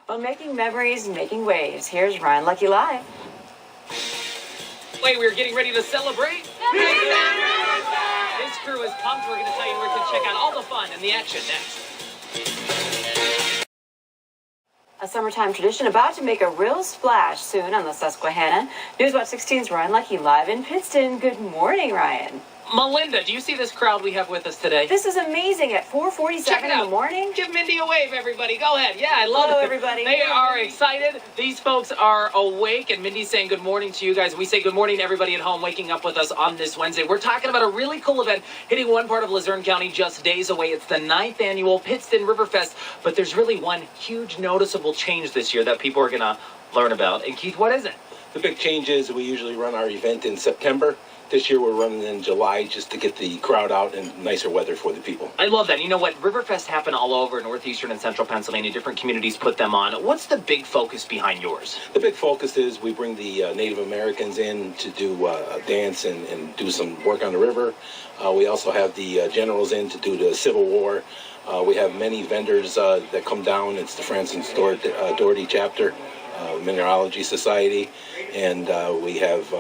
Well, making memories, making waves. Here's Ryan Leckey live. Wait, we're getting ready to celebrate? This crew is pumped. We're going to tell you where to check out all the fun and the action next. A summertime tradition about to make a real splash soon on the Susquehanna. Newswatch 16's Ryan Leckey live in Pittston. Good morning, Ryan. Melinda, do you see this crowd we have with us today? This is amazing at 4:47 in the morning. Give Mindy a wave, everybody. Go ahead. Yeah, I love it. Hello, everybody. They are excited. These folks are awake, and Mindy's saying good morning to you guys. We say good morning to everybody at home waking up with us on this Wednesday. We're talking about a really cool event hitting one part of Luzerne County just days away. It's the 9th annual Pittston Riverfest, but there's really one huge noticeable change this year that people are going to learn about. And Keith, what is it? The big change is we usually run our event in September. This year we're running in July just to get the crowd out and nicer weather for the people. I love that. You know what? Riverfest happen all over northeastern and central Pennsylvania. Different communities put them on. What's the big focus behind yours? The big focus is we bring the Native Americans in to do a dance and do some work on the river. We also have the generals in to do the Civil War. We have many vendors that come down. It's the Francis Doherty chapter, Mineralogy Society, and we have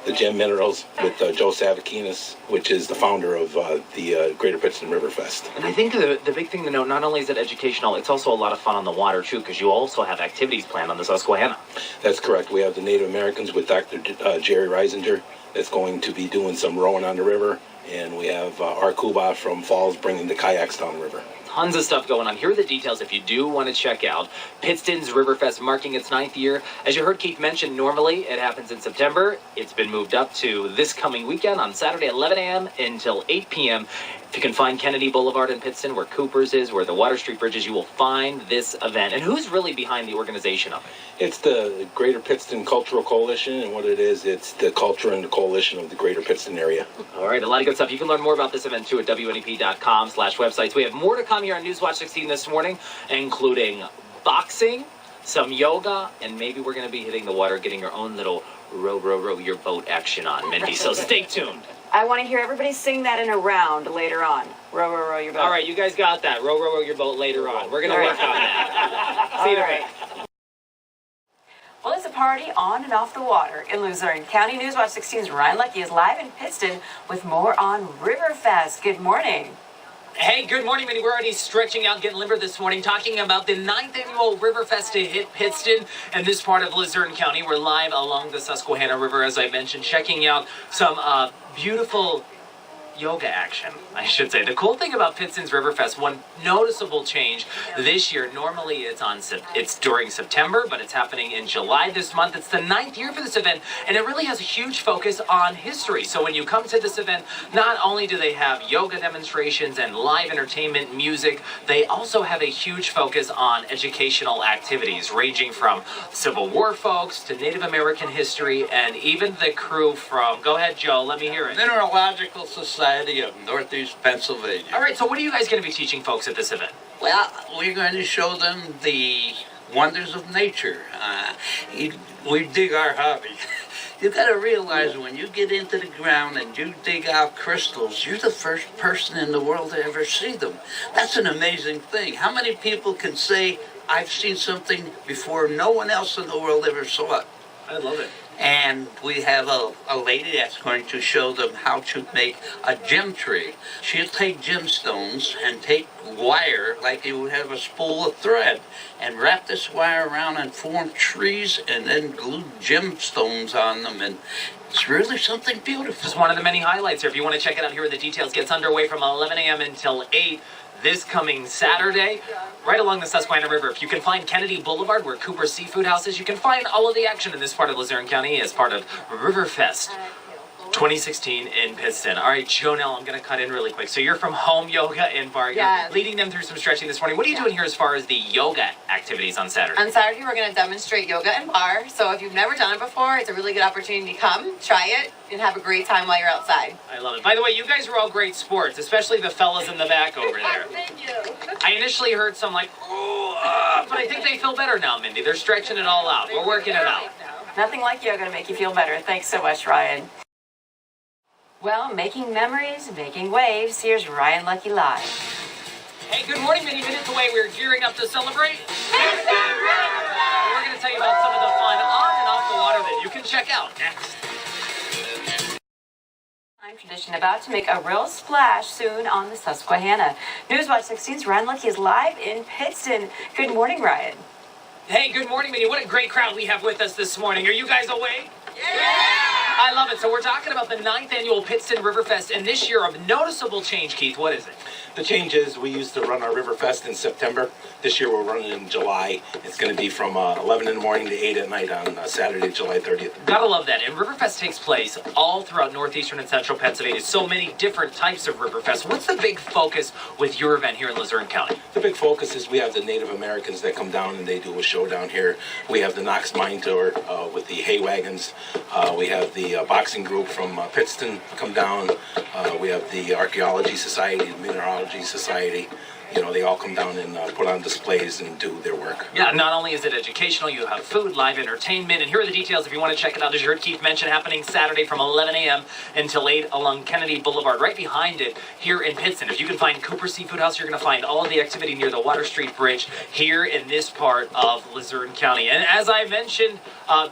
the gem minerals with Joe Savakinas, which is the founder of the Greater Pittston Riverfest. And I think the big thing to note, not only is it educational, it's also a lot of fun on the water, too, because you also have activities planned on the Susquehanna. That's correct. We have the Native Americans with Dr. Jerry Reisinger that's going to be doing some rowing on the river, and we have Art Kuba from Falls bringing the kayaks down the river. Tons of stuff going on. Here are the details if you do want to check out Pittston's Riverfest marking its 9th year. As you heard Keith mention, normally it happens in September. It's been moved up to this coming weekend on Saturday, 11 a.m. until 8 p.m. If you can find Kennedy Boulevard in Pittston, where Cooper's is, where the Water Street Bridge is, you will find this event. And who's really behind the organization of it? It's the Greater Pittston Cultural Coalition, and what it is, it's the culture and the coalition of the Greater Pittston area. All right, a lot of good stuff. You can learn more about this event, too, at WNEP.com/websites. We have more to come here on Newswatch 16 this morning, including boxing, some yoga, and maybe we're going to be hitting the water, getting your own little row your boat action on, Mindy. So stay tuned. I want to hear everybody sing that in a round later on. Row your boat. All right, you guys got that. Row your boat later on. We're going to work on that. See you in a bit. Well, it's a party on and off the water in Luzerne County. Newswatch 16's Ryan Leckey is live in Pittston with more on Riverfest. Good morning. Hey, good morning, Minnie. We're already stretching out, getting limber this morning, talking about the 9th annual Riverfest to hit Pittston and this part of Luzerne County. We're live along the Susquehanna River, as I mentioned, checking out some beautiful yoga action, I should say. The cool thing about Pittston's Riverfest, one noticeable change this year, normally it's during September, but it's happening in July this month. It's the 9th year for this event, and it really has a huge focus on history. So when you come to this event, not only do they have yoga demonstrations and live entertainment, music, they also have a huge focus on educational activities, ranging from Civil War folks to Native American history, and even the crew from, go ahead, Joe, let me hear it. Mineralogical Society of Northeast Pennsylvania. All right, so what are you guys going to be teaching folks at this event? Well, we're going to show them the wonders of nature. We dig our hobby. You've got to realize when you get into the ground and you dig out crystals, you're the first person in the world to ever see them. That's an amazing thing. How many people can say, I've seen something before no one else in the world ever saw it? I love it. And we have a lady that's going to show them how to make a gem tree. She'll take gemstones and take wire, like you would have a spool of thread, and wrap this wire around and form trees and then glue gemstones on them. And it's really something beautiful. Just one of the many highlights here. If you want to check it out, here are the details. Gets underway from 11 a.m. until 8 this coming Saturday, right along the Susquehanna River. If you can find Kennedy Boulevard, where Cooper's Seafood House is, you can find all of the action in this part of Luzerne County as part of Riverfest 2016 in Pittston. All right, Jonelle, I'm going to cut in really quick. So you're from Home Yoga and Bar. You're leading them through some stretching this morning. What are you doing here as far as the yoga activities on Saturday? On Saturday, we're going to demonstrate yoga and bar. So if you've never done it before, it's a really good opportunity to come, try it, and have a great time while you're outside. I love it. By the way, you guys are all great sports, especially the fellas in the back over there. Thank you. I initially heard some like, ooh, but I think they feel better now, Mindy. They're stretching it all out. We're working it out. Nothing like yoga to make you feel better. Thanks so much, Ryan. Well, making memories, making waves. Here's Ryan Leckey live. Hey, good morning. Many minutes away, we're gearing up to celebrate Pittston River Fest. We're going to tell you about some of the fun on and off the water that you can check out next. Tradition about to make a real splash soon on the Susquehanna. Newswatch 16's Ryan Leckey is live in Pittston. Good morning, Ryan. Hey, good morning, Minnie. What a great crowd we have with us this morning. Are you guys awake? Yeah! I love it. So we're talking about the 9th annual Pittston River Fest, and this year a noticeable change, Keith. What is it? The change is we used to run our River Fest in September. This year we're running in July. It's going to be from 11 in the morning to 8 at night on Saturday, July 30th. Gotta love that. And River Fest takes place all throughout northeastern and central Pennsylvania. So many different types of River Fest. What's the big focus with your event here in Luzerne County? The big focus is we have the Native Americans that come down and they do a show down here. We have the Knox Mine Tour with the hay wagons. We have the boxing group from Pittston come down. We have the Archaeology Society, the Mineralogy Society. You know, they all come down and put on displays and do their work. Yeah, not only is it educational, you have food, live entertainment, and here are the details if you want to check it out. As you heard Keith mention, happening Saturday from 11 a.m. until 8 along Kennedy Boulevard, right behind it here in Pittston. If you can find Cooper's Seafood House, you're going to find all of the activity near the Water Street Bridge here in this part of Luzerne County. And as I mentioned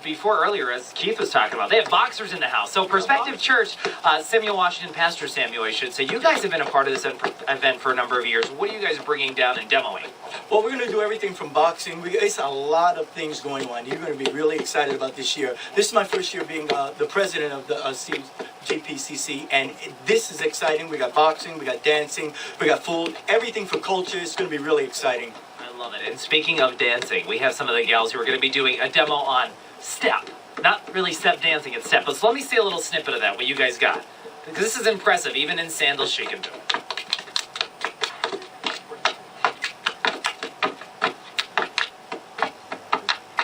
before earlier, as Keith was talking about, they have boxers in the house. So Perspective Church, Samuel Washington, Pastor Samuel, I should say, you guys have been a part of this event for a number of years. What are you guys bringing down and demoing? Well, we're going to do everything from boxing. It's a lot of things going on. You're going to be really excited about this year. This is my first year being the president of the GPCC, and this is exciting. We got boxing, we got dancing, we got food, everything for culture. It's going to be really exciting. I love it. And speaking of dancing, we have some of the gals who are going to be doing a demo on step. Not really step dancing, it's step. But so let me see a little snippet of that, what you guys got. Because this is impressive. Even in sandals, she can do it.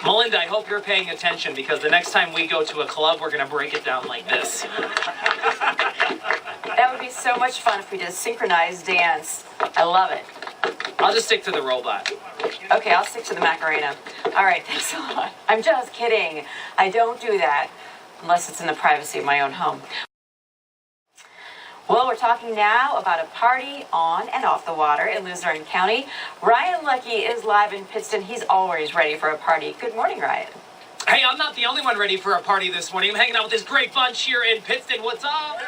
Melinda, I hope you're paying attention because the next time we go to a club, we're going to break it down like this. That would be so much fun if we did a synchronized dance. I love it. I'll just stick to the robot. Okay, I'll stick to the Macarena. All right, thanks a lot. I'm just kidding. I don't do that unless it's in the privacy of my own home. Well, we're talking now about a party on and off the water in Luzerne County. Ryan Leckey is live in Pittston. He's always ready for a party. Good morning, Ryan. Hey, I'm not the only one ready for a party this morning. I'm hanging out with this great bunch here in Pittston. What's up?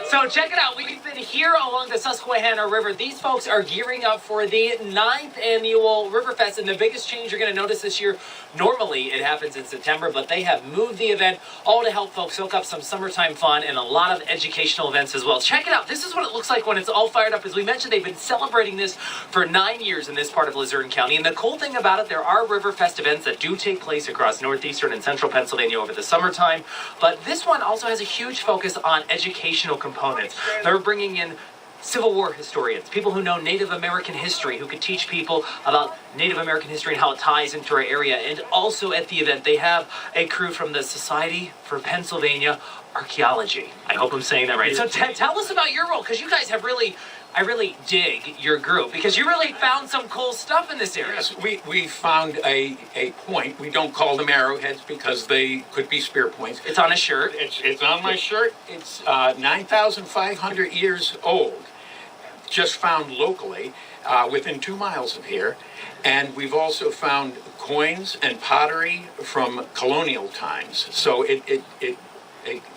So check it out. We've been here along the Susquehanna River. These folks are gearing up for the 9th annual River Fest. And the biggest change you're going to notice this year, normally it happens in September, but they have moved the event all to help folks soak up some summertime fun and a lot of educational events as well. Check it out. This is what it looks like when it's all fired up. As we mentioned, they've been celebrating this for 9 years in this part of Luzerne County. And the cool thing about it, there are River Fest events that do take place across northeastern and central Pennsylvania over the summertime. But this one also has a huge focus on educational components. They're bringing in Civil War historians, people who know Native American history, who could teach people about Native American history and how it ties into our area. And also at the event, they have a crew from the Society for Pennsylvania Archaeology. I hope I'm saying that right. So tell us about your role, because you guys have really... I really dig your group because you really found some cool stuff in this area. Yes, we found a point. We don't call them arrowheads because they could be spear points. It's on a shirt. It's on my shirt. It's 9,500 years old. Just found locally within 2 miles of here. And we've also found coins and pottery from colonial times. So it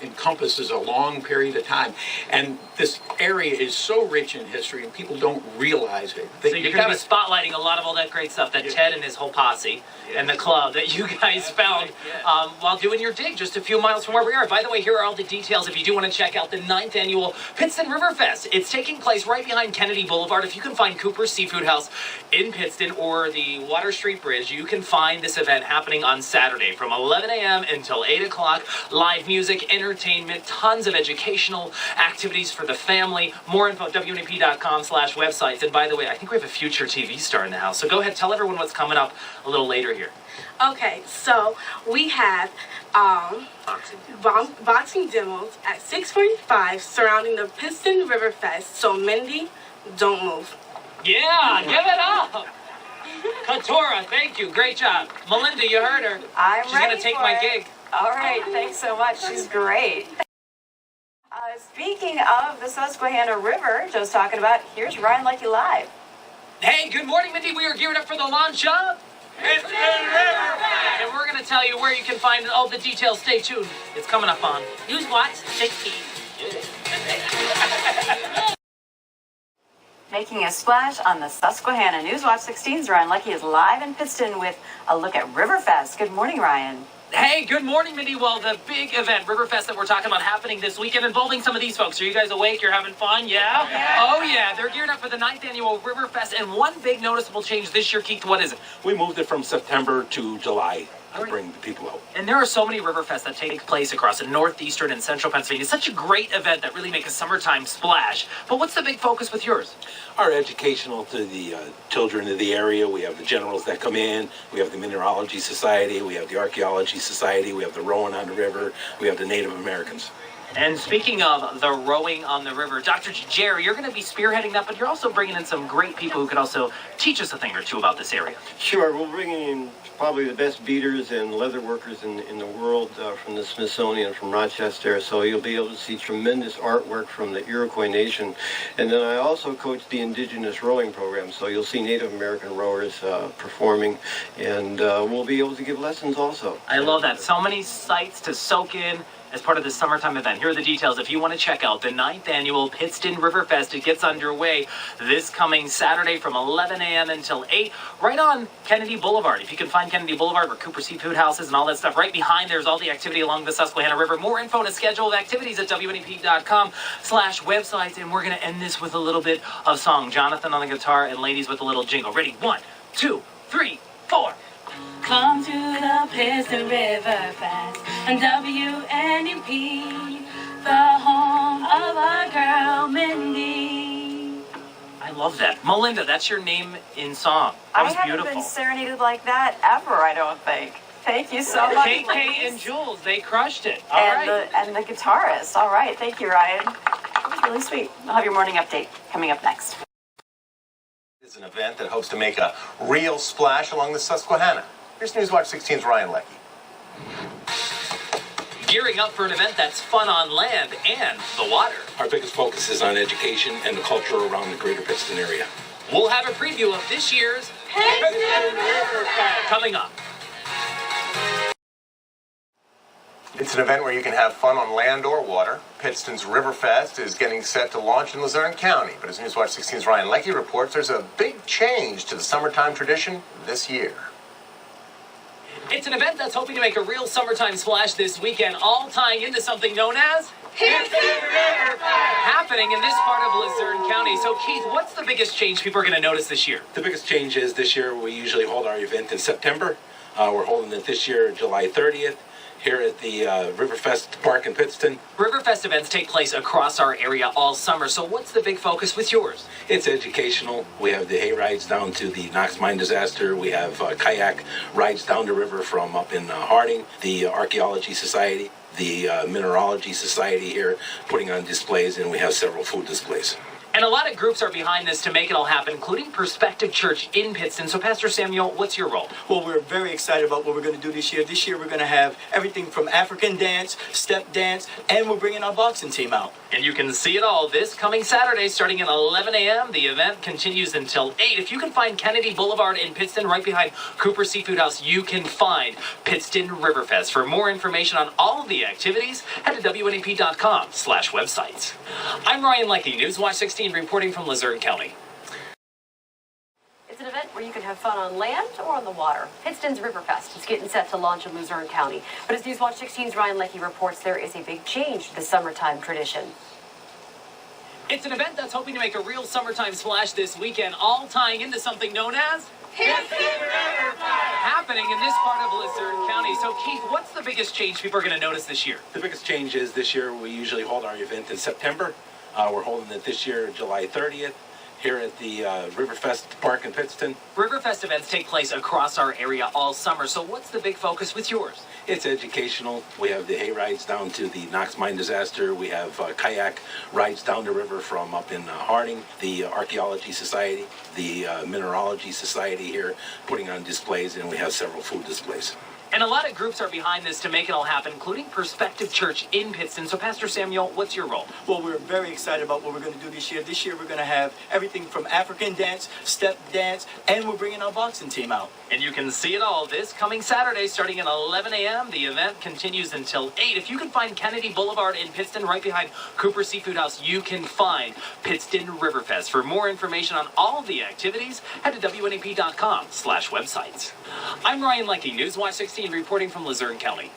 encompasses a long period of time. And this area is so rich in history, and people don't realize it. So you're going to be spotlighting a lot of all that great stuff that Ted and his whole posse and the club that you guys found while doing your dig just a few miles from where we are. By the way, here are all the details if you do want to check out the 9th annual Pittston River Fest. It's taking place right behind Kennedy Boulevard. If you can find Cooper's Seafood House in Pittston or the Water Street Bridge, you can find this event happening on Saturday from 11 a.m. until 8 o'clock. Live music, entertainment, tons of educational activities for the family. More info at WNEP.com/websites. And by the way, I think we have a future TV star in the house. So go ahead, tell everyone what's coming up a little later here. Okay, so we have boxing demos at 6:45 surrounding the Pittston River Fest. So Mindy, don't move. Yeah, give it up. Katora, thank you. Great job. Melinda, you heard her. She's going to take my gig. All right, thanks so much. She's great. Speaking of the Susquehanna River, Joe's talking about, here's Ryan Leckey live. Hey, good morning, Mindy. We are gearing up for the launch of Pittston River Fest. And we're going to tell you where you can find all the details. Stay tuned. It's coming up on News Watch 16. Making a splash on the Susquehanna. Newswatch 16's Ryan Leckey is live in Pittston with a look at Riverfest. Good morning, Ryan. Hey, good morning, Mindy. Well, the big event, Riverfest, that we're talking about happening this weekend involving some of these folks. Are you guys awake? You're having fun? Yeah? Oh, yeah. They're geared up for the 9th annual Riverfest. And one big noticeable change this year, Keith, what is it? We moved it from September to July to bring the people out. And there are so many Riverfests that take place across the northeastern and central Pennsylvania. It's such a great event that really makes a summertime splash. But what's the big focus with yours? Our educational to the children of the area. We have the generals that come in. We have the Mineralogy Society. We have the Archaeology Society. We have the rowing on the river. We have the Native Americans. And speaking of the rowing on the river, Dr. Jerry, you're going to be spearheading that, but you're also bringing in some great people who could also teach us a thing or two about this area. Sure, we'll bring in probably the best beaters and leather workers in the world from the Smithsonian, from Rochester, so you'll be able to see tremendous artwork from the Iroquois Nation. And then I also coach the indigenous rowing program, so you'll see Native American rowers performing, and we'll be able to give lessons also. I love that. So many sights to soak in as part of this summertime event. Here are the details. If you want to check out the 9th annual Pittston Riverfest, it gets underway this coming Saturday from 11 a.m. until 8, right on Kennedy Boulevard. If you can find Kennedy Boulevard where Cooper Seafood House is and all that stuff, right behind there's all the activity along the Susquehanna River. More info and a schedule of activities at WNEP.com/websites. And we're going to end this with a little bit of song. Jonathan on the guitar and ladies with a little jingle. Ready? 1, 2, 3, 4. Come to the Pittston River Fest and WNEP, the home of our girl Mindy. I love that. Melinda, that's your name in song. That was I beautiful. haven't been serenaded like that ever, I don't think. Thank you so much. KK and Jules, they crushed it. And the guitarist. All right, thank you, Ryan. That was really sweet. I'll have your morning update coming up next. It's an event that hopes to make a real splash along the Susquehanna. Here's Newswatch 16's Ryan Leckey. Gearing up for an event that's fun on land and the water. Our biggest focus is on education and the culture around the greater Pittston area. We'll have a preview of this year's Pittston Riverfest coming up. It's an event where you can have fun on land or water. Pittston's Riverfest is getting set to launch in Luzerne County. But as Newswatch 16's Ryan Leckey reports, there's a big change to the summertime tradition this year. It's an event that's hoping to make a real summertime splash this weekend, all tying into something known as Pittston Riverfest, happening in this part of Luzerne County. So, Keith, what's the biggest change people are going to notice this year? The biggest change is this year we usually hold our event in September. We're holding it this year July 30th. Here at the Riverfest Park in Pittston. Riverfest events take place across our area all summer, so what's the big focus with yours? It's educational. We have the hay rides down to the Knox Mine disaster. We have kayak rides down the river from up in Harding. The Archaeology Society, the Mineralogy Society here putting on displays, and we have several food displays. And a lot of groups are behind this to make it all happen, including Perspective Church in Pittston. So, Pastor Samuel, what's your role? Well, we're very excited about what we're going to do this year. This year we're going to have everything from African dance, step dance, and we're bringing our boxing team out. And you can see it all this coming Saturday starting at 11 a.m. The event continues until 8. If you can find Kennedy Boulevard in Pittston right behind Cooper Seafood House, you can find Pittston Riverfest. For more information on all of the activities, head to WNEP.com/websites. I'm Ryan Leckey, Newswatch 16, reporting from Luzerne County. It's an event where you can have fun on land or on the water. Pittston's Riverfest is getting set to launch in Luzerne County. But as Newswatch 16's Ryan Leckey reports, there is a big change to the summertime tradition. It's an event that's hoping to make a real summertime splash this weekend, all tying into something known as Pittston Riverfest, happening in this part of Luzerne County. So, Keith, what's the biggest change people are going to notice this year? The biggest change is this year we usually hold our event in September. We're holding it this year July 30th. Here at the Riverfest Park in Pittston. Riverfest events take place across our area all summer, so what's the big focus with yours? It's educational. We have the hay rides down to the Knox Mine disaster. We have kayak rides down the river from up in Harding. The Archaeology Society, the Mineralogy Society here putting on displays, and we have several food displays. And a lot of groups are behind this to make it all happen, including Perspective Church in Pittston. So, Pastor Samuel, what's your role? Well, we're very excited about what we're going to do this year. This year, we're going to have everything from African dance, step dance, and we're bringing our boxing team out. And you can see it all this coming Saturday starting at 11 a.m. The event continues until 8. If you can find Kennedy Boulevard in Pittston right behind Cooper Seafood House, you can find Pittston Riverfest. For more information on all the activities, head to WNEP.com/websites. I'm Ryan Leckey, Newswatch 16, reporting from Luzerne County.